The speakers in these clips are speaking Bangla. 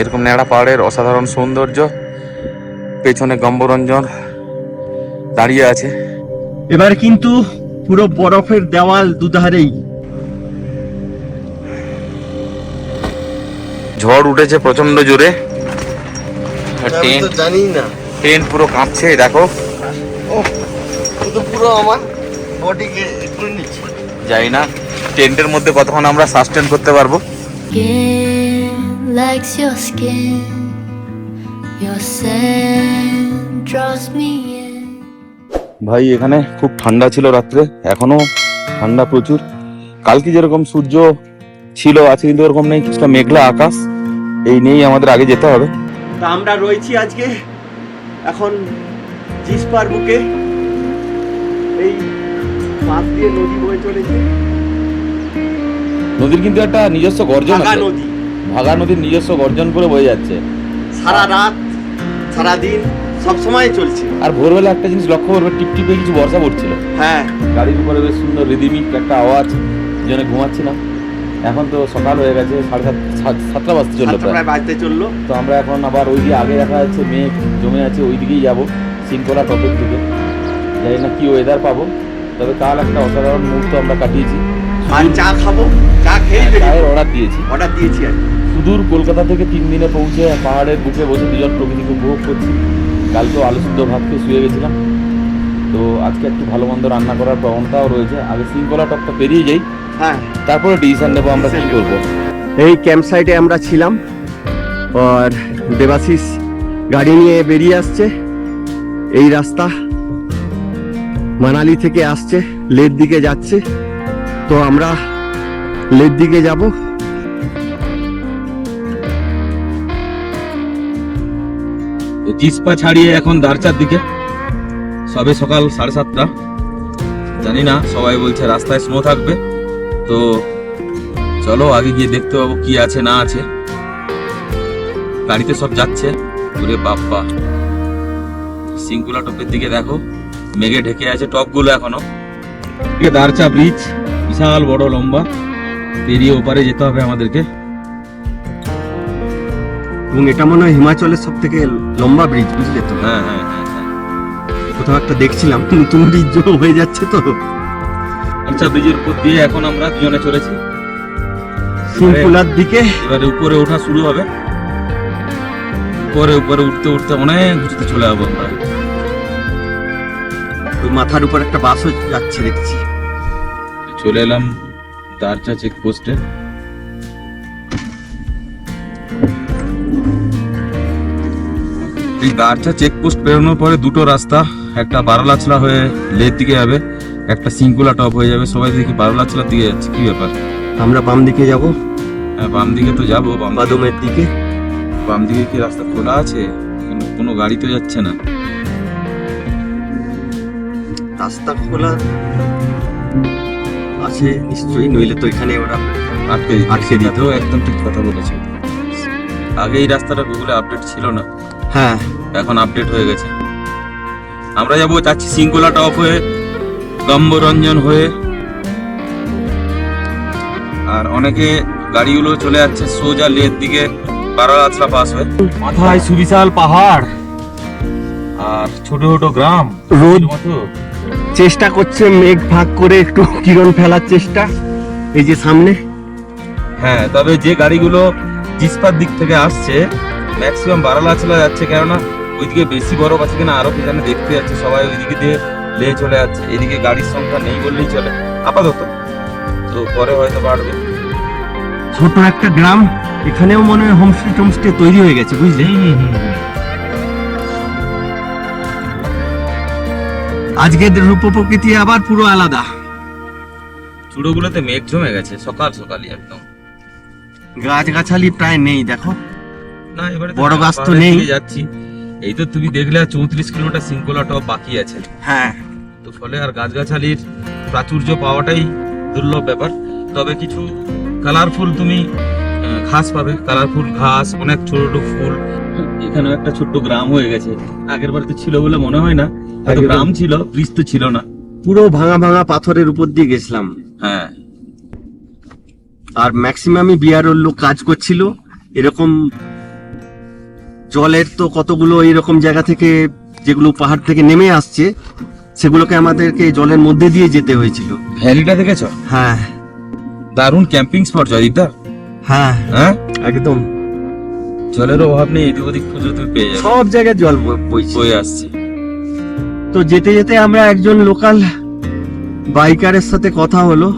এরকম ন্যাড়া পাহাড়ের অসাধারণ সৌন্দর্য, পেছনে গম্বরঞ্জন দাঁড়িয়ে আছে। এবার কিন্তু পুরো বরফের দেওয়াল দুধারেই। ঝড় উঠেছে প্রচন্ড জোরে, জানি না, টেন্ট পুরো কাঁপছে। দেখো পুরো আমার বডিকে একটু নিচ্ছে। যাই না টেন্টের মধ্যে কতক্ষণ আমরা সাস্টেন করতে পারবো। Skin likes your skin, your scent draws me in. ভাই এখানে খুব ঠান্ডা ছিল রাত্রে, এখনো ঠান্ডা প্রচুর। কালকে যেরকম সূর্য ছিল আছে কিন্তু ওরকম নেই, কিছুটা মেঘলা আকাশ। এই নিয়েই আমাদের আগে যেতে হবে। তা আমরা রয়েছি আজকে এখন জিসপার বুকে। এই পাশ দিয়ে নদী বয়ে চলেছে, নদীর কিন্তু একটা নিজস্ব গর্জন ভাগা আছে। নদী। ভাগা নদীর নিজস্ব গর্জন করে বয়ে যাচ্ছে সারা রাত সারা দিন সব সময় চলছে। আর ভোরবেলা একটা জিনিস লক্ষ্য করবে, টিপটিপে কিছু বর্ষা পড়ছিল। হ্যাঁ, গাড়ির উপরে বেশ সুন্দর রিদিমিক একটা আওয়াজ, জন্য ঘুমাচ্ছিলাম। এখন তো সকাল হয়ে গেছে, 7:30 বাজতে চললো প্রায়। প্রায় বাজতে চললো। তো আমরা এখন আবার ওই দিকে আগে দেখা যাচ্ছে মেঘ জমে আছে, ওই দিকেই যাবো, সিনকোলা টপের দিকে। জানি না কি ওয়েদার পাবো, তবে কাল একটা অসাধারণ মুহূর্ত আমরা কাটিয়েছি। আর চা খাবো, চা খেয়ে চায়ের অর্ডার দিয়েছি। অর্ডার দিয়েছি আর সুদূর কলকাতা থেকে 3 দিনে পৌঁছে পাহাড়ের বুকে বসে দুজন প্রকৃতিকে উপভোগ করছি। কালকেও আলু সিদ্ধ ভাত খেয়ে শুয়ে গেছিলাম। তো আজকে একটু ভালো মন্দ রান্না করার প্রবণতাও রয়েছে। আগে সিনকোলা টপটা পেরিয়ে যাই, হ্যাঁ, তারপরে ডিসিশন নেবো আমরা কি করবো। এই ক্যাম্প সাইটে আমরা ছিলাম। আর দেবাশিস গাড়ি নিয়ে বেরিয়ে আসছে। এই রাস্তা মানালি থেকে আসছে, লের দিকে যাচ্ছে। তো আমরা লের দিকে যাব। জিসপা ছাড়িয়ে এখন দারচার দিকে, সবে সকাল 7:30। জানি না, সবাই বলছে রাস্তায় স্নো থাকবে। তো চলো আগে গিয়ে দেখতে পাবো কি আছে না আছে। গাড়িতে সব যাচ্ছে। ওরে বাপ্পা, সিনকোলা টপের দিকে দেখো, মেঘে ঢেকে আছে টপগুলো এখনো। দারচা ব্রিজ বিশাল বড় লম্বা, পেরিয়ে ওপারে যেতে হবে আমাদেরকে। এবং এটা মনে হয় হিমাচলের সব থেকে লম্বা ব্রিজ, বুঝলে তো? হ্যাঁ হ্যাঁ হ্যাঁ হ্যাঁ। কোথাও একটা দেখছিলাম নতুন ব্রিজ হয়ে যাচ্ছে তো। আচ্ছা, ব্রিজের উপর দিয়ে এখন আমরা দুজনে চলেছি সিনকোলার দিকে। এবারে উপরে ওঠা শুরু হবে। উপরে উপরে উঠতে উঠতে অনেক উঁচুতে চলে যাবো আমরা। ওই মাথার উপর একটা বাসও যাচ্ছে দেখছি। চলে এলাম দারচা চেকপোস্টে। এই দারচা চেকপোস্ট পেরোনোর পরে দুটো রাস্তা, একটা বারালাচলা হয়ে লের দিকে যাবে, একটা সিনকোলা টপ হয়ে যাবে। সবাই দেখি বারালাচলার দিকে যাচ্ছে, কি ব্যাপার? আমরা বাম দিকে যাব, হ্যাঁ বাম দিকে তো যাবো। বাদমের দিকে। বাম দিকে কি রাস্তা খোলা আছে? কিন্তু কোনো গাড়ি তো যাচ্ছে না। রাস্তা খোলা আছে নিশ্চয়ই, নইলে তো এখানে ওরা আটকে দিত। তো একদম ঠিক কথা বলেছে। আগে এই রাস্তাটা গুগলে আপডেট ছিল না, হ্যাঁ, এখন আপডেট হয়ে গেছে। আমরা যাবো চাচ্ছি সিনকোলা টপ হয়ে, গম্বরঞ্জন হয়ে। আর অনেকে গাড়িগুলো চলে যাচ্ছে সোজা লের দিকে, বারালাচলা পাস হয়ে। মাথায় সুবিশাল পাহাড় আর ছোট ছোট গ্রাম, রোদ মতো। চেষ্টা করছে মেঘ ভাগ করে একটু কিরণ ফেলার চেষ্টা, এই যে সামনে। হ্যাঁ, তবে যে গাড়িগুলো জিসপার দিক থেকে আসছে ম্যাক্সিমাম বারালাচলা যাচ্ছে, কেননা ওইদিকে বেশি বরফ আছে কিনা আরো কি জানে দেখতে যাচ্ছে সবাই। ওইদিকে দিয়ে লে চলে যাচ্ছে, এদিকে গাড়ির সংখ্যা নেই বললেই চলে আপাতত, তো পরে হয়তো বাড়বে। ছোট একটা গ্রাম, এখানেও মনে হয় হোমস্টে টোমস্টে তৈরি হয়ে গেছে, বুঝলে? আজকের রূপ প্রকৃতি আবার পুরো আলাদা। চূড়োগুলোতে মেঘ জমে গেছে সকাল সকালই একদম। গাছগাছালি প্রায় নেই, দেখো। না এবারে বড় গাছ তো নেই। যাচ্ছি, এই তো তুমি দেখলে 34 কিলোমিটার সিনকোলা টপ বাকি আছে। হ্যাঁ, তো ফলে আর গাছগাছালির প্রাচুর্য পাওয়াটাই দুর্লভ ব্যাপার। তবে কিছু কালারফুল তুমি ঘাস পাবে, কালারফুল ঘাস, অনেক ছোট ছোট ফুল। এখানেও একটা ছোট্ট গ্রাম হয়ে গেছে, আগের বাড়িতে ছিল বলে মনে হয় না। হয়তো গ্রাম ছিল, ব্রিজ তো ছিল না। পুরো ভাঙা ভাঙা পাথরের উপর দিয়ে গেছিলাম। হ্যাঁ, আর ম্যাক্সিমামই বিহারের লোক কাজ করছিল। এরকম জলের তো কতগুলো এইরকম জায়গা থেকে, যেগুলো পাহাড় থেকে নেমে আসছে, সেগুলোকে আমাদেরকে জলের মধ্যে দিয়ে যেতে হয়েছিল। ভ্যালিটা দেখেছো? হ্যাঁ দারুণ ক্যাম্পিং স্পট জয়দীপদা। হ্যাঁ হ্যাঁ, একদম, জলের অভাব নেই, এদিক ওদিক খুঁজে তুমি পেয়ে যাবে, সব জায়গায় জল বইছে। বয়ে আসছে। তো যেতে যেতে আমরা একজন লোকাল বাইকারের সাথে কথা হলো।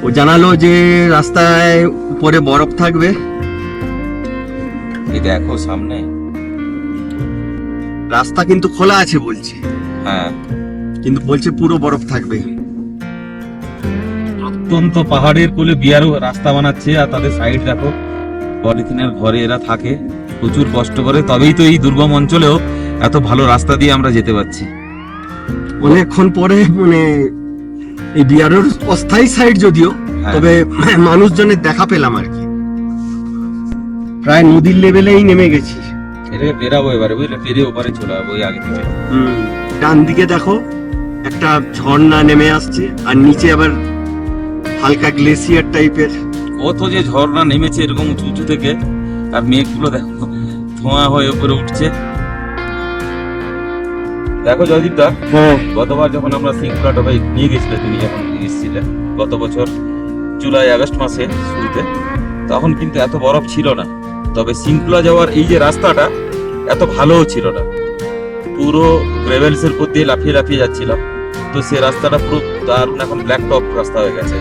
ও জানালো যে রাস্তায় উপরে বরফ থাকবে। এই দেখো সামনে, রাস্তা কিন্তু খোলা আছে বলছে, হ্যাঁ, কিন্তু বলছে পুরো বরফ থাকবে। অত্যন্ত পাহাড়ের কোলে বিয়ারও রাস্তা বানাচ্ছে, আর তাদের সাইড দেখো, পলিথিনের ঘরে এরা থাকে, প্রচুর কষ্ট করে, তবেই তো এই দুর্গম অঞ্চলেও এত ভালো রাস্তা দিয়ে আমরা যেতে পারছি। অনেকক্ষণ পরে মানে এই বিয়ারের অস্থায়ী সাইড যদিও, হ্যাঁ। তবে মানুষজনের দেখা পেলাম আর কি। প্রায় নদীর লেভেলেই নেমে গেছি। এটাকে বেরাবো এবারে, বুঝলে, পেরিয়ে ওপারে চলে যাবো ওই আগে থেকে। ডান দিকে দেখো একটা ঝর্ণা নেমে আসছে, আর নিচে আবার হালকা গ্লেসিয়ার টাইপের। কত যে ঝর্ণা নেমেছে এরকম উঁচু উঁচু থেকে, আর মেঘগুলো দেখো ধোঁয়া হয়ে উপরে উঠছে। দেখো জয়দীপ দা, হ্যাঁ গতবার যখন আমরা সিংকুলা টপে নিয়ে গেছিলে, তুমি যখন এসেছিলে গত বছর জুলাই আগস্ট মাসে শুরুতে, তখন কিন্তু এত বরফ ছিল না। তবে সিংকুলা যাওয়ার এই যে রাস্তাটা এত ভালোও ছিল না, পুরো গ্রেভেলস এর উপর দিয়ে লাফিয়ে লাফিয়ে যাচ্ছিলাম। তো সে রাস্তাটা পুরো দারুণ এখন ব্ল্যাক টপ রাস্তা হয়ে গেছে।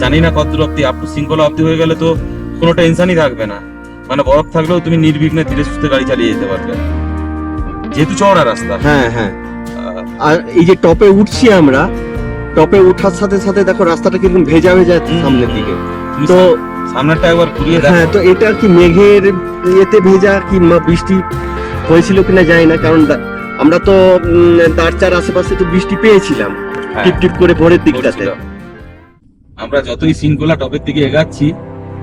জানি না কত দূর অব্দি, আপ টু সিংকুলা অব্দি হয়ে গেলে তো কোনো টেনশনই থাকবে না, মানে বরফ থাকলেও তুমি নির্বিঘ্নে ধীরে সুস্থে গাড়ি চালিয়ে যেতে পারবে, যেহেতু চওড়া রাস্তা। হ্যাঁ হ্যাঁ। আর এই যে টপে উঠছি আমরা, টপে ওঠার সাথে সাথে দেখো রাস্তাটা কিরকম ভেজা ভেজা সামনের দিকে। তুমি তো সামনেরটা একবার ঘুরিয়ে দেখো। হ্যাঁ, তো এটা কি মেঘের ইয়েতে ভেজা কি বৃষ্টি হয়েছিল কিনা জানি না, কারণ আমরা তো দাঁড়চার আশেপাশে তো বৃষ্টি পেয়েছিলাম হ্যাঁ, টিপ টিপ করে ভোরের দিকটাতে। পড়ছিল। আমরা যতই সিংকোলা টপের দিকে এগাচ্ছি,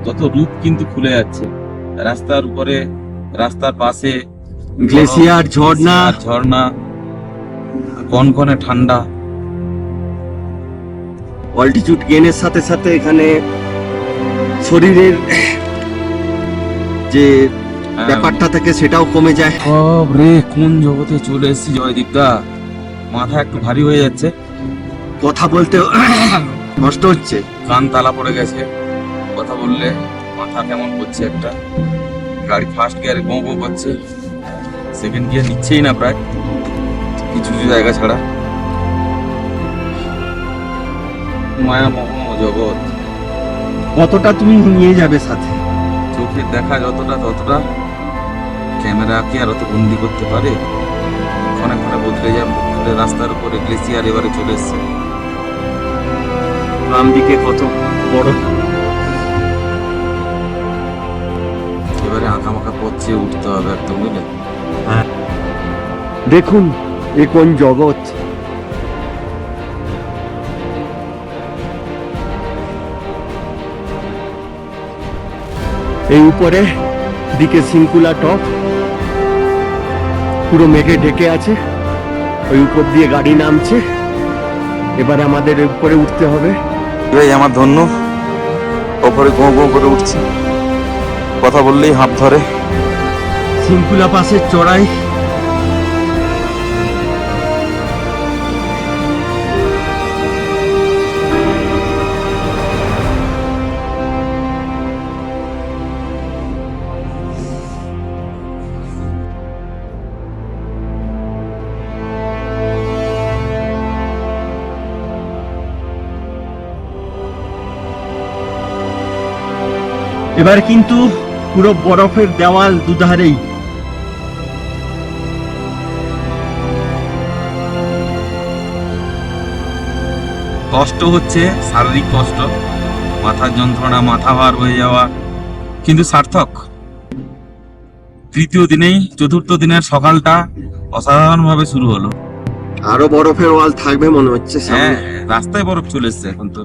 তত রূপ কিন্তু খুলে যাচ্ছে। রাস্তার উপরে, রাস্তার পাশে গ্লেসিয়ার, ঝর্ণা, ঝর্ণা, কনকনে ঠান্ডা। অল্টিটিউড গেইনের সাথে সাথে এখানে শরীরের যে ব্যাপারটা থাকে সেটাও কমে যায়। রে, কোন জগতে চলে এসেছি জয়দীপ দা, মাথা একটু ভারী হয়ে যাচ্ছে, কথা বলতে কষ্ট হচ্ছে। কান তালা পড়ে গেছে, কথা বললে মাথা কেমন করছে একটা। গাড়ি ফার্স্ট গিয়ারে গো গো করছে, সেকেন্ড গিয়ার নিচ্ছেই না প্রায়, কিছু কিছু জায়গা ছাড়া। মায়া মোহ জগৎ, কতটা তুমি নিয়ে যাবে সাথে? চোখে দেখা যতটা ততটা, ক্যামেরা কি আর অত বন্দি করতে পারে? ক্ষণে ক্ষণে বদলে যায় মুখ খুলে। রাস্তার উপরে গ্লেসিয়ার এবারে চলে এসছে, বাম দিকে কত বড়, এবারে আঁকা মাখা পথ চেয়ে উঠতে হবে একদম, বুঝলে। দেখুন এ কোন জগৎ। এই উপরে দিকে সিংকুলা টপ পুরো মেঘে ঢেকে আছে, ওই উপর দিয়ে গাড়ি নামছে। এবারে আমাদের উপরে উঠতে হবে। এই আমার ধন্য, ওপরে গো গো করে উঠছে, কথা বললেই হাত ধরে। সিংকুলা পাশের চড়াই, এবার কিন্তু পুরো বরফের দেওয়াল দুধারেই। কষ্ট হচ্ছে, শারীরিক কষ্ট, মাথার যন্ত্রণা, মাথা ভার হয়ে যাওয়া, কিন্তু সার্থক। তৃতীয় দিনেই, চতুর্থ দিনের সকালটা অসাধারণ ভাবে শুরু হলো। আরো বরফের ওয়াল থাকবে মনে হচ্ছে হ্যাঁ, সামনে। রাস্তায় বরফ চলে এসছে, এখন তো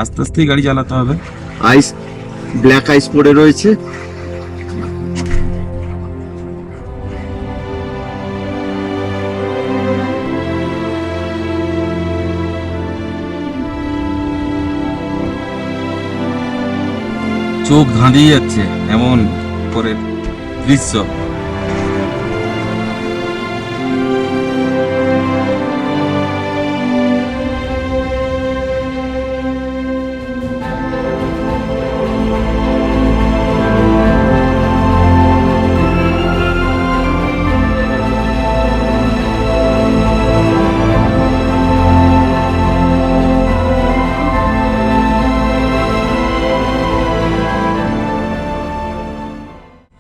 আস্তে আস্তেই গাড়ি চালাতে হবে। আইস, ব্ল্যাক আইস পড়ে রয়েছে। চোখ ধাঁধিয়ে যাচ্ছে, এমন উপরে দৃশ্য।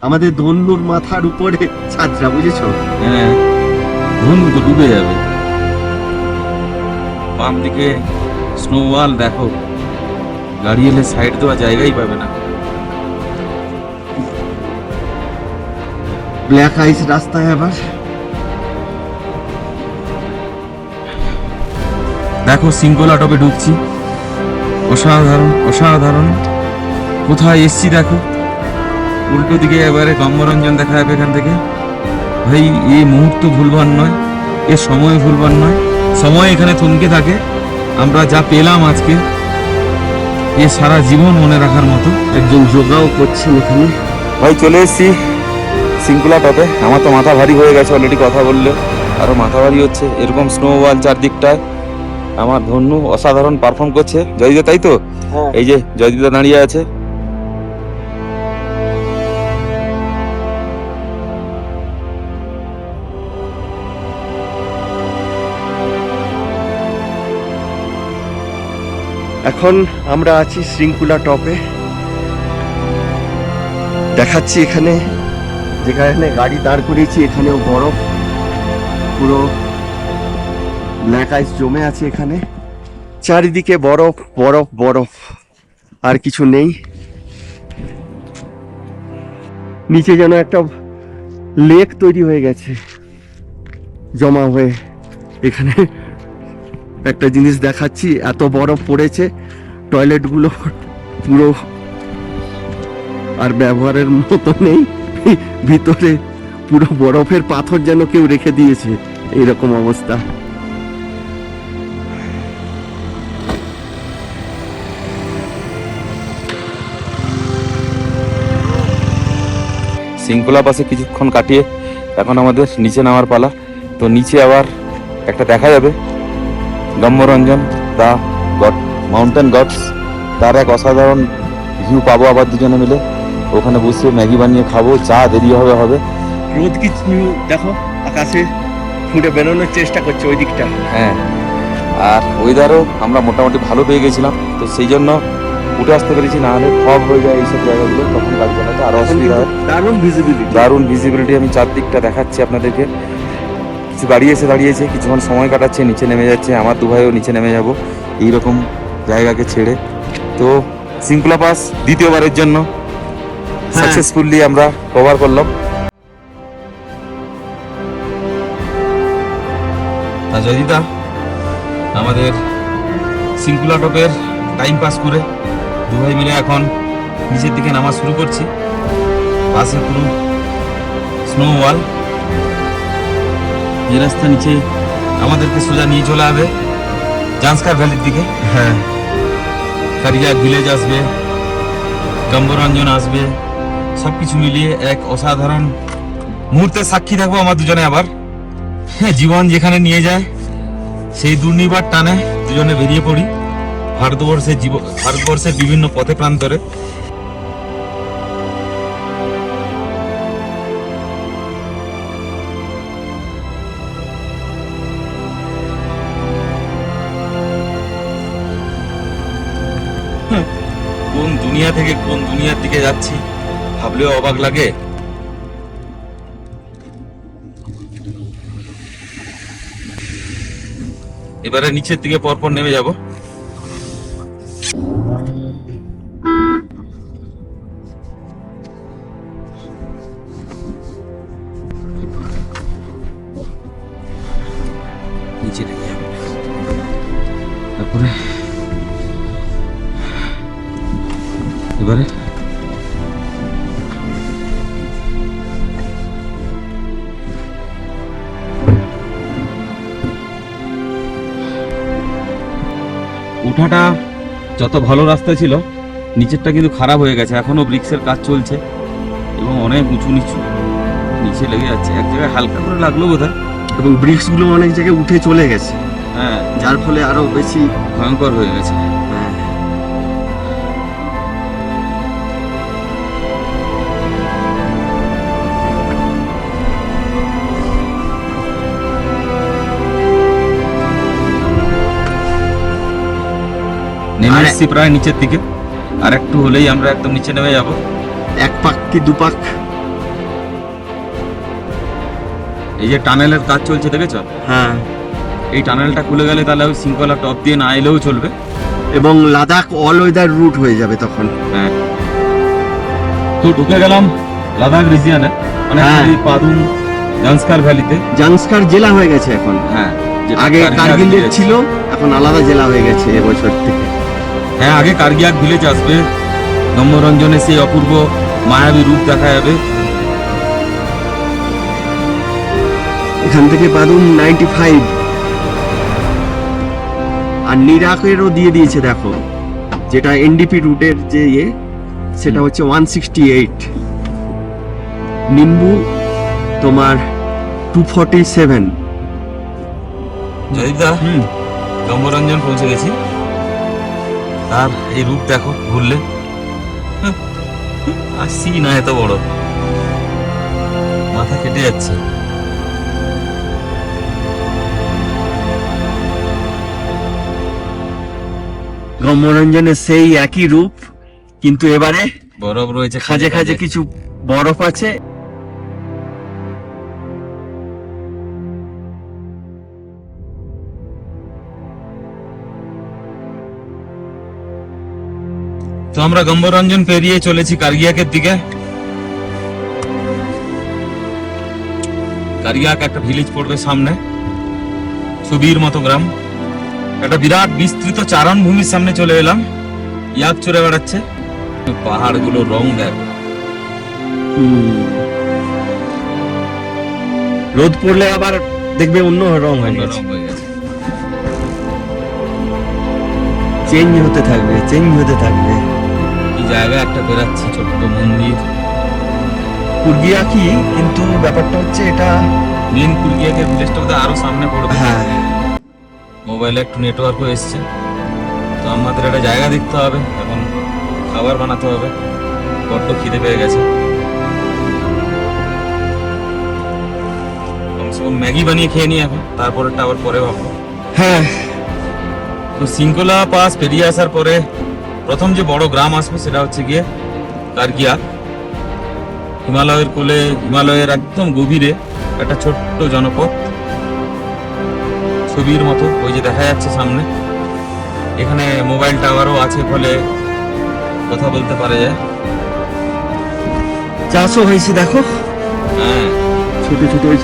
আমাদের ধন্যুর মাথার উপরে ছাদটা, বুঝেছো? হ্যাঁ, ধুন তো ডুবে যাবে। বাম দিকে স্নো ওয়াল দেখো, গাড়ি এলে সাইড দেওয়া জায়গাই পাবে না। ব্ল্যাক আইস রাস্তায় আবার। দেখো সিঙ্গোলা টপে ঢুকছি, অসাধারণ অসাধারণ। কোথায় এসছি দেখো, উল্টো দিকে এবারে গম্বরঞ্জন দেখা যাবে এখান থেকে। ভাই এই মুহূর্ত ভুলবার নয়, এ সময় ভুলবার নয়, সময় এখানে থমকে থাকে। আমরা যা পেলাম আজকে, এ সারা জীবন মনে রাখার মতো। একজন যোগাও করছেন এখানে। ভাই চলে এসেছি সিঙ্কুলা টপে। আমার তো মাথা ভারী হয়ে গেছে অলরেডি, কথা বললে আরো মাথা ভারী হচ্ছে। এরকম স্নো ওয়াল চারদিকটায়। আমার ধন্যু অসাধারণ পারফর্ম করছে। জয়দিদা তাই তো? এই যে জয়দিদা দাঁড়িয়ে আছে। এখন আমরা আছি শৃঙ্খলা টপে। দেখাচ্ছি এখানে, যেখানে গাড়ি দাঁড় করিয়েছি এখানেও বরফ, পুরো ব্ল্যাক আইস জমে আছে এখানে। চারিদিকে বরফ বরফ বরফ, আর কিছু নেই। নিচে যেন একটা লেক তৈরি হয়ে গেছে জমা হয়ে। এখানে একটা জিনিস দেখাচ্ছি, এত বরফ পড়েছে, টয়লেটগুলো পুরো আর ব্যবহারের মতো নেই। ভিতরে পুরো বরফের পাথর যেন কেউ রেখে দিয়েছে, এইরকম অবস্থা। সিঙ্কুলা পাশে কিছুক্ষণ কাটিয়ে এখন আমাদের নিচে নামার পালা। তো নিচে আবার একটা দেখা যাবে গম্বরঞ্জন, দা গড মাউন্টেন গডস, তার এক অসাধারণ ভিউ পাবো আবার দুজনে মিলে। ওখানে বসে ম্যাগি বানিয়ে খাবো, চা দেরি হবে হবে। রোদ কিছু দেখো আকাশে ফুটে বেরোনোর চেষ্টা করছে ওই দিকটা। হ্যাঁ, আর ওয়েদারও আমরা মোটামুটি ভালো পেয়ে গেছিলাম, তো সেই জন্য উঠে আসতে পেরেছি। না হলে ফগ হয়ে যায় এইসব জায়গাগুলো, তখন গাড়ি চালাতে আরো অসুবিধা হয়। দারুণ ভিজিবিলিটি, দারুণ ভিজিবিলিটি। আমি চারদিকটা দেখাচ্ছি আপনাদেরকে। কিছু গাড়ি এসে দাঁড়িয়েছে, কিছুক্ষণ সময় কাটাচ্ছে, নিচে নেমে যাচ্ছে। আমার দু ভাইও নিচে নেমে যাব এইরকম জায়গাকে ছেড়ে। তো সিঙ্কুলা পাস দ্বিতীয়বারের জন্য সাকসেসফুলি আমরা কভার করলাম। জয়দিদা আমাদের সিঙ্কুলা টপের টাইম পাস করে দু ভাই মিলে এখন নিচের দিকে নামা শুরু করছি। পাশে পুরো স্নো ওয়াল, যে রাস্তা নিচে আমাদেরকে সোজা নিয়ে চলে যাবে জান্সকার ভ্যালির দিকে। হ্যাঁ, কারিয়া ভিলেজ আসবে, গম্বরঞ্জন আসবে, সবকিছু মিলিয়ে এক অসাধারণ মুহূর্তের সাক্ষী থাকবো আমার দুজনে আবার। হ্যাঁ, জীবন যেখানে নিয়ে যায় সেই দুর্নিবার টানে দুজনে বেরিয়ে পড়ি ভারতবর্ষের বিভিন্ন পথে প্রান্তরে। কোন দুনিয়া থেকে কোন দুনিয়ার দিকে যাচ্ছি ভাবলেও অবাক লাগে। এবারে নিচের দিকে পরপর নেমে যাব। নিচে নেমে যাব, তারপরে এবারে উঠাটা যত ভালো রাস্তা ছিল, নিচেরটা কিন্তু খারাপ হয়ে গেছে। এখনো ব্রিক্সের কাজ চলছে এবং অনেক উঁচু নিচু। নিচে লেগে যাচ্ছে, এক জায়গায় হালকা করে লাগলো বোধহয়। এবং ব্রিক্স গুলো অনেক জায়গায় উঠে চলে গেছে, হ্যাঁ, যার ফলে আরো বেশি ভয়ঙ্কর হয়ে গেছে। হ্যাঁ, নেমে এসছি প্রায় নিচের দিকে, আর একটু হলেই আমরা একদম নিচে নেমে যাব। এক পাক কি দু পাক। এই যে টানেলের কাজ চলছে দেখেছো, হ্যাঁ, এই টানেলটা খুলে গেলে তাহলে ওই শৃঙ্খলা টপ দিয়ে না এলেও চলবে। এবং লাদাখ অল ওয়েদার রুট হয়ে যাবে তখন। হ্যাঁ, তো ঢুকে গেলাম লাদাখ রিজিয়নে, মানে হ্যাঁ। পাদুং জাংস্কার ভ্যালিতে। জাংস্কার জেলা হয়ে গেছে এখন, হ্যাঁ, যেটা আগে কার্গিয়াক কার্গিলের ভিলেজ ছিল, এখন আলাদা জেলা হয়ে গেছে এবছর থেকে। হ্যাঁ, আগে কার্গিয়াক ভিলেজ আসবে, ব্রহ্মরঞ্জনে সেই অপূর্ব মায়াবী রূপ দেখা যাবে। এখান থেকে পাদুম 95, আর নিরাকেরও দিয়ে দিয়েছে দেখো, যেটা এনডিপি রুটের যে সেটা হচ্ছে 168, নিম্বু তোমার 247। জয়দা, ব্রহ্মরঞ্জন পৌঁছে গেছি, আর এই রূপ দেখো ঘুরলে, আসছি না এত বড়, মাথা কেটে যাচ্ছে। ব্রহ্মরঞ্জনের সেই একই রূপ, কিন্তু এবারে বরফ রয়েছে খাজে খাজে কিছু বরফ আছে। তো আমরা ব্রহ্মরঞ্জন পেরিয়ে চলেছি কার্গিয়াকের দিকে। কার্গিয়াক একটা ভিলেজ পড়বে সামনে, ছবির মতো গ্রাম, একটা বিরাট বিস্তৃত চারণ ভূমির সামনে চলে এলাম। ইয়াক চড়ে বেড়াচ্ছে, পাহাড়গুলোর রং দেখো। রোদ পড়লে আবার দেখবে অন্য রং হয়ে অন্য গেছে, রং হয়ে গেছে। চেঞ্জ হতে থাকবে, চেঞ্জ হতে থাকবে। এই জায়গায় একটা বেরাচ্ছি ছোট্ট মন্দির, কুর্গিয়া কি, কিন্তু ব্যাপারটা হচ্ছে এটা মেন কুর্গিয়াকের ভিলেজটা বোধহয় আরো সামনে পড়বে। হ্যাঁ, মোবাইলে একটু নেটওয়ার্কও এসছে, তো আমাদের একটা জায়গা দেখতে হবে, এখন খাবার বানাতে হবে, বড্ড খিদে পেয়ে গেছে। কমসে কম ম্যাগি বানিয়ে খেয়ে নিই এখন, তারপরেরটা আবার পরে ভাববো। হ্যাঁ, তো সিঙ্কোলা পাস পেরিয়ে আসার পরে প্রথম যে বড় গ্রাম আসবে সেটা হচ্ছে গিয়ে কার্গিয়াক। হিমালয়ের কোলে, হিমালয়ের একদম গভীরে একটা ছোট্ট জনপদ, ছবির মতো, ওই যে দেখা যাচ্ছে সামনে। এখানে মোবাইল টাওয়ারও আছে, ফলে কথা বলতে পারা যায়। চাষও হয়েছে দেখো, হ্যাঁ, ছোট ছোট ওই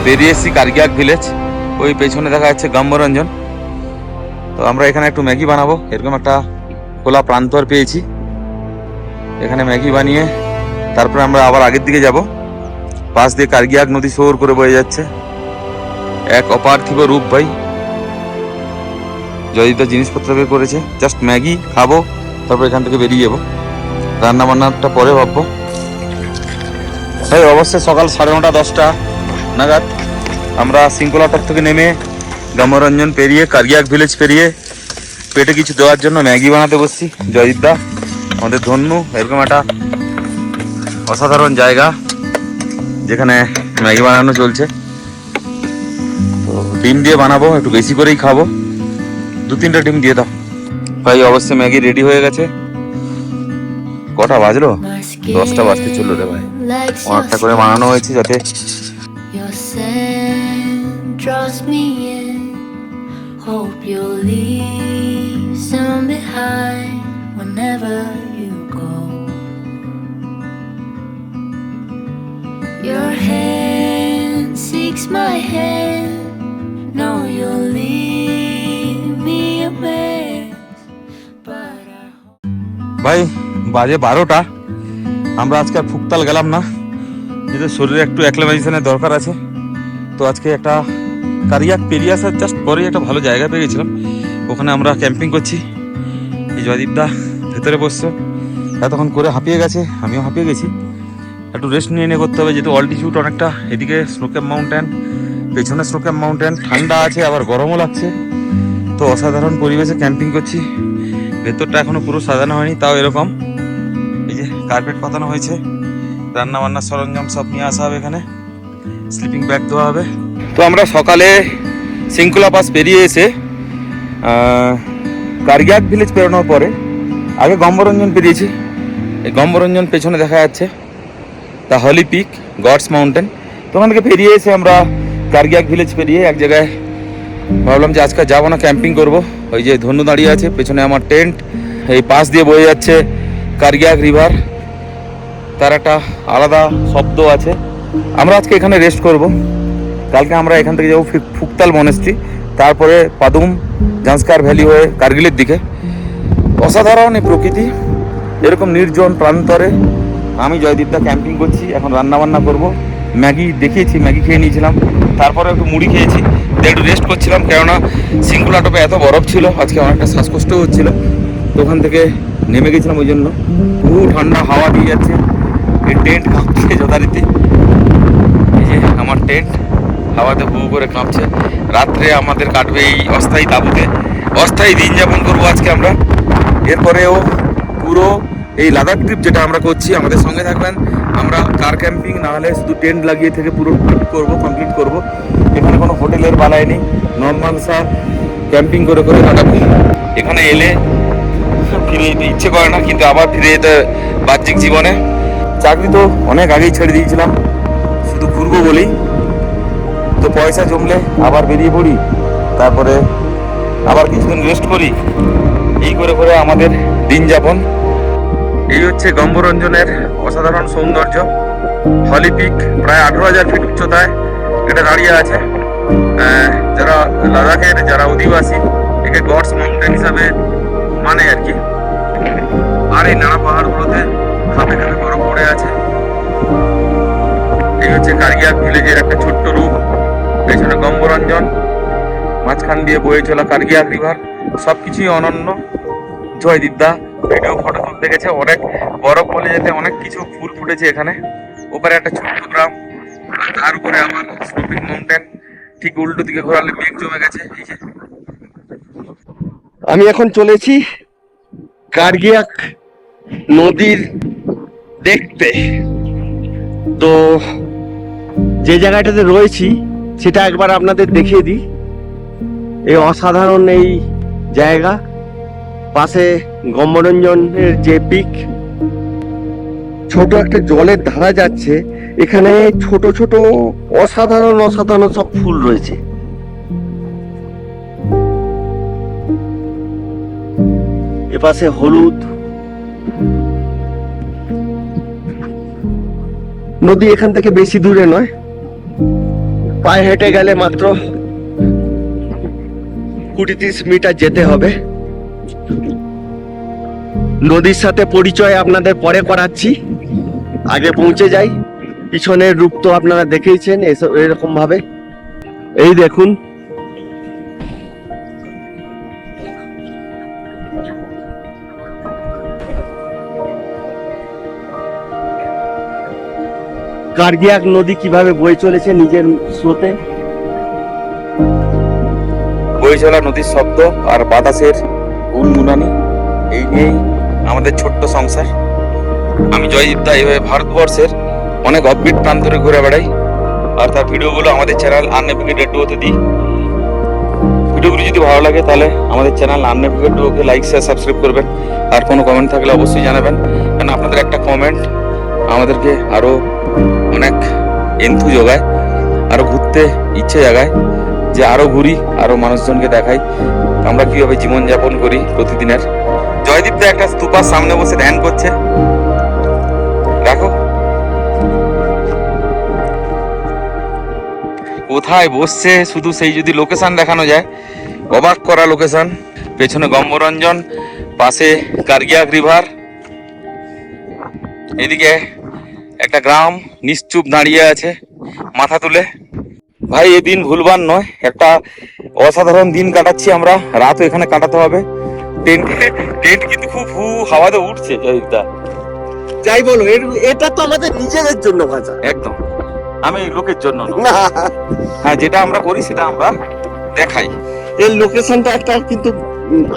বেরিয়ে এসেছি কার্গিয়াক ভিলেজ, ওই পেছনে দেখা যাচ্ছে ব্রহ্মরঞ্জন। তো আমরা এখানে একটু ম্যাগি বানাবো, এরকম একটা খোলা প্রান্তর পেয়েছি, এখানে ম্যাগি বানিয়ে তারপরে আমরা আবার আগের দিকে যাব। পাশ দিয়ে কার্গিয়াক নদী শোর করে বয়ে যাচ্ছে, এক অপার্থিব রূপ ভাই। জয়িতা জিনিসপত্র বের করেছে, জাস্ট ম্যাগি খাবো, তারপর এখান থেকে বেরিয়ে যাবো। রান্না বান্নাটা পরে ভাববো। তাই অবশ্যই সকাল 9:30 10টা নাগাদ আমরা সিঙ্কোলা টপ থেকে নেমে ব্রহ্মরঞ্জন পেরিয়ে কার্গিয়াক ভিলেজ পেরিয়ে পেটে কিছু দেওয়ার জন্য ম্যাগি বানাতে বসছি। জয়িতদা আমাদের ধন্য, এরকম একটা অসাধারণ জায়গা যেখানে ম্যাগি বানানো চলছে। তো ডিম দিয়ে বানাবো, একটু বেশি করেই খাবো, 2-3টা ডিম দিয়ে দাও ভাই। অবশ্যই ম্যাগি রেডি হয়ে গেছে। কটা বাজলো? 10টা বাজতে চললো রে ভাই। অনেকটা করে বানানো হয়েছে যাতে Your scent draws me in. Hope you'll leave some behind whenever you go. Your hand seeks my hand. No, you'll leave me a mess, but I hope. ভাই বাজে 12টা, আমরা আজকে আর ফুকতাল গেলাম না, যেহেতু শরীরে একটু অ্যাক্লিমেশনের দরকার আছে। তো আজকে একটা কারিয়াক পেরিয়ে আসার জাস্ট পরেই একটা ভালো জায়গা পেয়ে গেছিলাম, ওখানে আমরা ক্যাম্পিং করছি। এই জয়দীপদা ভেতরে বসছো, এতক্ষণ করে হাঁপিয়ে গেছে, আমিও হাঁপিয়ে গেছি। একটু রেস্ট নিয়ে নিয়ে করতে হবে, যেহেতু অল্টিটিউড অনেকটা। এদিকে স্নোক্যাম্প মাউন্টেন, পেছনে স্নোক্যাম্প মাউন্টেন, ঠান্ডা আছে আবার গরমও লাগছে। তো অসাধারণ পরিবেশে ক্যাম্পিং করছি। ভেতরটা এখনো পুরো সাজানো হয়নি, তাও এরকম। এই যে কার্পেট পাতানো হয়েছে, রান্না বান্নার সরঞ্জাম সব নিয়ে আসা হবে এখানে, স্লিপিং ব্যাগ দেওয়া হবে। তো আমরা সকালে সিংকুলা পাস পেরিয়ে এসে কারগিয়াক ভিলেজ পেরোনোর পরে আগে গম্বরঞ্জন পেরিয়েছি। এই গম্বরঞ্জন পেছনে দেখা যাচ্ছে the holy peak, god's mountain. তো ওখান থেকে পেরিয়ে এসে আমরা কারগিয়াক ভিলেজ পেরিয়ে এক জায়গায় ভাবলাম যে আজকে যাবো না, ক্যাম্পিং করব। ওই যে ধনু দাঁড়িয়ে আছে, পেছনে আমার টেন্ট, এই পাশ দিয়ে বয়ে যাচ্ছে কারগিয়াক রিভার, তার একটা আলাদা শব্দ আছে। আমরা আজকে এখানে রেস্ট করব। কালকে আমরা এখান থেকে যাবো ফুকতাল মনেস্ট্রি, তারপরে পাদুম জান্সকার ভ্যালি হয়ে কার্গিলের দিকে। অসাধারণ এই প্রকৃতি, এরকম নির্জন প্রান্তরে আমি জয়দীপদা ক্যাম্পিং করছি। এখন রান্না বান্না করব। ম্যাগি দেখিয়েছি, ম্যাগি খেয়ে নিয়েছিলাম, তারপরে একটু মুড়ি খেয়েছি, একটু রেস্ট করছিলাম, কেননা সিংকুলা টপে এত বরফ ছিল, আজকে অনেকটা শ্বাসকষ্টও হচ্ছিল। তো ওখান থেকে নেমে গেছিলাম, ওই জন্য পুরো ঠান্ডা হাওয়া দিয়ে যাচ্ছে। এই টেন্ট কাঁপছে যথারীতি, এই যে আমার টেন্ট হাওয়াতে হু করে কাঁপছে। রাত্রে আমাদের কাটবে এই অস্থায়ী তাঁবুতে, অস্থায়ী দিন যাপন করবো আজকে আমরা। এরপরেও পুরো এই লাদাখ ট্রিপ যেটা আমরা করছি, আমাদের সঙ্গে থাকবেন। আমরা কার ক্যাম্পিং না হলে শুধু টেন্ট লাগিয়ে থেকে পুরো ট্রিপ করবো, কমপ্লিট করব। এখানে কোনো হোটেলের বালাই নেই, নর্মাল সা ক্যাম্পিং করে করে কাটাবো। এখানে এলে ফিরে যেতে ইচ্ছে করে না, কিন্তু আবার ফিরে যেতে বাহ্যিক জীবনে। চাকরি তো অনেক আগেই ছেড়ে দিয়েছিলাম, শুধু ঘুরবো বলেই। তো পয়সা জমলে আবার বেরিয়ে পড়ি, তারপরে আবার কিছুদিন রেস্ট করি, এই করে করে আমাদের দিন যাপন। এই হচ্ছে গম্বরঞ্জনের অসাধারণ সৌন্দর্য। হলি পিক প্রায় 18,000 ফিট উচ্চতায় এটা দাঁড়িয়ে আছে। যারা লাদাখের যারা অধিবাসী, একে গডস মাউন্টেন হিসাবে মানে আর কি। আর এই নানা পাহাড়গুলোতে খাপে খাপে বরফ পড়ে আছে। এই হচ্ছে কারগিয়াক ভিলেজের একটা ছোট্ট রূপ। পেছনে গম্বরঞ্জন, মাঝখান দিয়ে বয়ে চলা কারগিয়াক রিভার, সবকিছুই অনন্য। জয়দীপদা ভিডিও ফটো তুলতে গেছে, অনেক বরফ বলে যেতে অনেক কিছু ফুল ফুটেছে এখানে। ওপারে একটা ছোট্ট গ্রাম, আর তার উপরে আমার স্নোপিং মাউন্টেন। ঠিক উল্টো দিকে ঘোরালে মেঘ জমে গেছে। এই যে আমি এখন চলেছি কারগিয়াক নদীর দেখতে। তো যে জায়গাটাতে রয়েছি সেটা একবার আপনাদের দেখিয়ে দিই। এই অসাধারণ এই জায়গা, পাশে গম্বরঞ্জনের যে পিক, ছোট একটা জলের ধারা যাচ্ছে। এখানে ছোট ছোট অসাধারণ অসাধারণ সব ফুল রয়েছে। এপাশে হলুদ নদী, এখান থেকে বেশি দূরে নয়, পায়ে হেঁটে গেলে মাত্র 20-30 মিটার যেতে হবে। নদীর সাথে পরিচয় আপনাদের পরে করাচ্ছি, আগে পৌঁছে যাই। পিছনের রূপ তো আপনারা দেখেইছেন এরকম ভাবে। এই দেখুন, কারগিয়াক নদী কিভাবে বয়ে চলেছে নিজের স্রোতে। বয়ে চলা নদীর শব্দ আর বাতাসের গুনগুনানি, এই নিয়েই আমাদের ছোট্ট সংসার। আমি জয়দীপদা এইভাবে ভারতবর্ষের অনেক অফবিট প্রান্তরে ঘুরে বেড়াই, আর তার ভিডিওগুলো আমাদের চ্যানেল আননেভিগেটেড ডুয়োতে দিই। ভিডিওগুলো যদি ভালো লাগে তাহলে আমাদের চ্যানেল আননেভিগেটেড ডুয়োকে লাইক, শেয়ার, সাবস্ক্রাইব করবেন। আর কোনো কমেন্ট থাকলে অবশ্যই জানাবেন, কারণ আপনাদের একটা কমেন্ট আমাদেরকে আরও অনেক এন্থু যোগায়, আরও ঘুরতে ইচ্ছে জাগায়, যে আরও ঘুরি, আরও মানুষজনকে দেখাই আমরা কীভাবে জীবনযাপন করি প্রতিদিনের। জয়দীপদা একটা স্তূপার সামনে বসে ধ্যান করছে, দেখো কোথায় বসছে, শুধু সেই যদি লোকেশন দেখানো যায়, অবাক করা লোকেশন। পেছনে গম্বরঞ্জন, পাশে কারগিয়াক রিভার, এদিকে একটা গ্রাম নিশ্চুপ দাঁড়িয়ে আছে মাথা তুলে। ভাই এই দিন ভুলবার নয়, একটা অসাধারণ দিন কাটাচ্ছি আমরা, রাতও এখানে কাটাতে হবে। টেন্ট কিন্তু খুব হাওয়াতে উঠছে জয়দা। যাই বলো, এটা তো আমাদের নিজেদের জন্য ভাষা, একদম, আমি লোকের জন্য নয়। না হ্যাঁ, যেটা আমরা করি সেটা আমরা দেখাই। এর লোকেশনটা একটা কিন্তু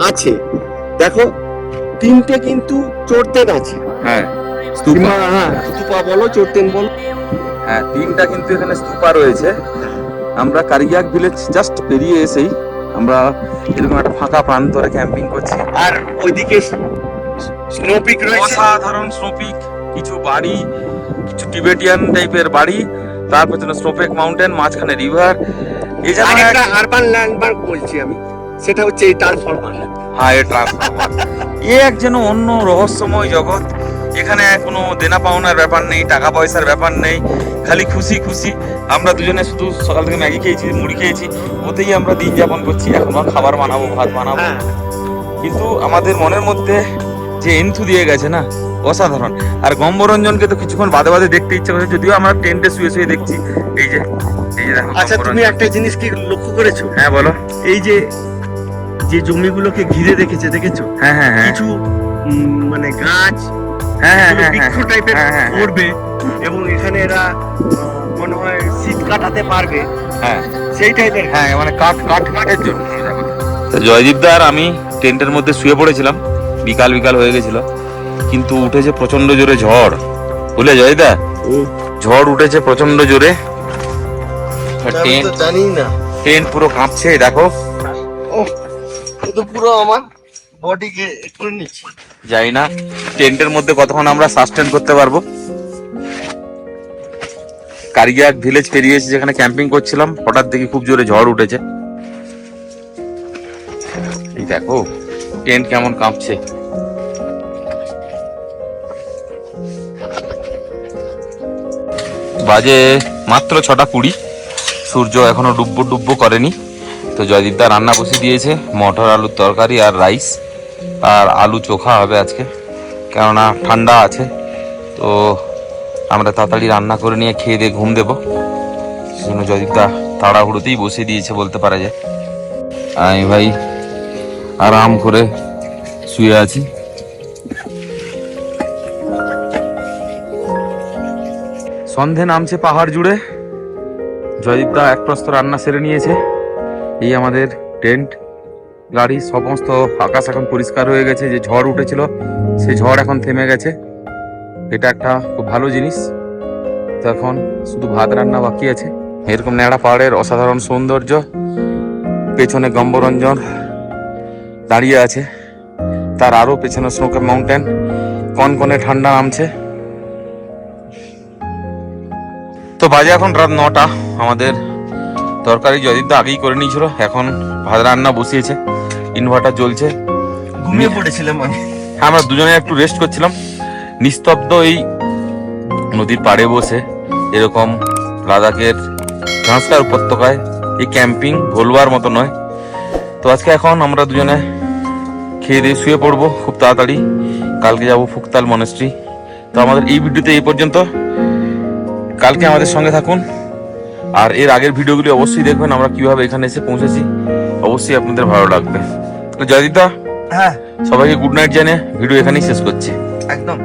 আছে, দেখো 3টে কিন্তু চোরতেন আছে। হ্যাঁ, হ্যাঁ, স্তূপা বলো চোরতেন বলো। হ্যাঁ, 3টা কিন্তু এখানে স্তূপা রয়েছে। আমরা কারিয়াক ভিলেজ জাস্ট পেরিয়ে এসেই আমরা এরকম একটা ফাঁকা প্রান্তরে ক্যাম্পিং করছি। আর ওইদিকে স্নোপিক রয়েছে, অসাধারণ স্নোপিক, কিছু বাড়ি, কিছু টিবেটিয়ান টাইপের বাড়ি, তার পেছনে স্নোপেক মাউন্টেন, মাঝখানে রিভার। এই আর জায়গায় একটা আরবান ল্যান্ডমার্ক বলছি আমি, সেটা হচ্ছে এই ট্রান্সফরমার। হ্যাঁ, এ ট্রান্সফরমার। এ এক যেন অন্য রহস্যময় জগৎ। এখানে কোনো দেনা পাওনার ব্যাপার নেই, টাকা পয়সার ব্যাপার নেই, খালি খুশি খুশি। আমরা দুজনে শুধু সকাল থেকে ম্যাগি খেয়েছি, মুড়ি খেয়েছি, ওতেই আমরা দিন যাপন করছি। এখন খাবার বানাবো, ভাত বানাবো, হ্যাঁ, কিন্তু আমাদের মনের মধ্যে যে এন্থু দিয়ে গেছে না, অসাধারণ। আর গম্বরঞ্জনকে তো কিছুক্ষণ বাদে বাদে দেখতে ইচ্ছে করছে, যদিও আমরা টেন্টে শুয়ে শুয়ে দেখছি। এই যে দেখো আচ্ছা তুমি গম্বরঞ্জন। একটা জিনিস কি লক্ষ্য করেছো? হ্যাঁ বলো। এই যে যে জমিগুলোকে ঘিরে রেখেছে দেখেছো? হ্যাঁ হ্যাঁ হ্যাঁ কিছু মানে গাছ, হ্যাঁ হ্যাঁ এগুলো হ্যাঁ বৃক্ষ টাইপের হ্যাঁ, হ্যাঁ, করবে, এবং এখানে এরা মনে হয় শীত কাটাতে পারবে, হ্যাঁ সেই টাইপের। হ্যাঁ, মানে কাঠের জন্য। তো জয়দীপ দা আর আমি টেন্টের মধ্যে শুয়ে পড়েছিলাম, বিকাল হয়ে গেছিল, কিন্তু উঠেছে প্রচন্ড জোরে ঝড়। বুঝলে জয়দা, ঝড় উঠেছে প্রচন্ড জোরে। আমি তো জানি না, টেন্ট পুরো কাঁপছে, দেখো। এ তো পুরো আমার বডিকে করে নিচ্ছে। জানি না টেন্টের মধ্যে কতক্ষণ আমরা সাস্টেন করতে পারবো। কারিয়াক ভিলেজ পেরিয়ে এসে যেখানে ক্যাম্পিং করছিলাম, হঠাৎ দেখি খুব জোরে ঝড় উঠেছে। এই দেখো টেন্ট কেমন কাঁপছে। বাজে মাত্র 6:20, সূর্য এখনো ডুব্বো করেনি। তো জয়দীপ দা রান্না বসিয়ে দিয়েছে, মটর আলুর তরকারি আর রাইস, আর আলু চোখা হবে আজকে, কেননা ঠান্ডা আছে। তো আমরা তাড়াতাড়ি রান্না করে নিয়ে খেয়ে দিয়ে ঘুম দেবো, সেজন্য জয়দীপ দা তাড়াহুড়োতেই বসিয়ে দিয়েছে বলতে পারা যায়। আমি ভাই আরাম করে শুয়ে আছি। সন্ধে নামছে পাহাড় জুড়ে। জয়দীপ দা এক প্রস্ত রান্না সেরে নিয়েছে। এই আমাদের টেন্ট, গাড়ি, সমস্ত আকাশ এখন পরিষ্কার হয়ে গেছে। যে ঝড় উঠেছিল সেই ঝড় এখন থেমে গেছে, এটা একটা খুব ভালো জিনিস। তো এখন শুধু ভাত রান্না বাকি আছে। এরকম ন্যাড়া পাহাড়ের অসাধারণ সৌন্দর্য, পেছনে গম্বরঞ্জন দাঁড়িয়ে আছে, তার আরো পেছনে স্নোকে মাউন্টেন, কনকনে ঠান্ডা নামছে। তো বাজে এখন রাত 9টা। আমাদের তরকারি জয়দীপ দা আগেই করে নিয়েছিল, এখন ভাত রান্না বসিয়েছে, ইনভার্টার জ্বলছে। ঘুমিয়ে পড়েছিলাম আমি। আমরা দুজনে একটু রেস্ট করছিলাম, নিস্তব্ধ এই নদীর পাড়ে বসে। এরকম লাদাখের ঝাঁসকার উপত্যকায় এই ক্যাম্পিং ভোলবার মতো নয়। তো আজকে এখন আমরা দুজনে খেয়ে দিয়ে শুয়ে পড়বো খুব তাড়াতাড়ি। কালকে যাবো ফুকতাল মনেস্ট্রি। তো আমাদের এই ভিডিওতে এই পর্যন্ত। কালকে আমাদের সঙ্গে থাকুন, আর এর আগের ভিডিওগুলি অবশ্যই দেখবেন আমরা কিভাবে এখানে এসে পৌঁছেছি, অবশ্যই আপনাদের ভালো লাগবে। তো জয়দীপ দা, হ্যাঁ, সবাইকে গুড নাইট জানিয়ে ভিডিও এখানেই শেষ করছি। একদম।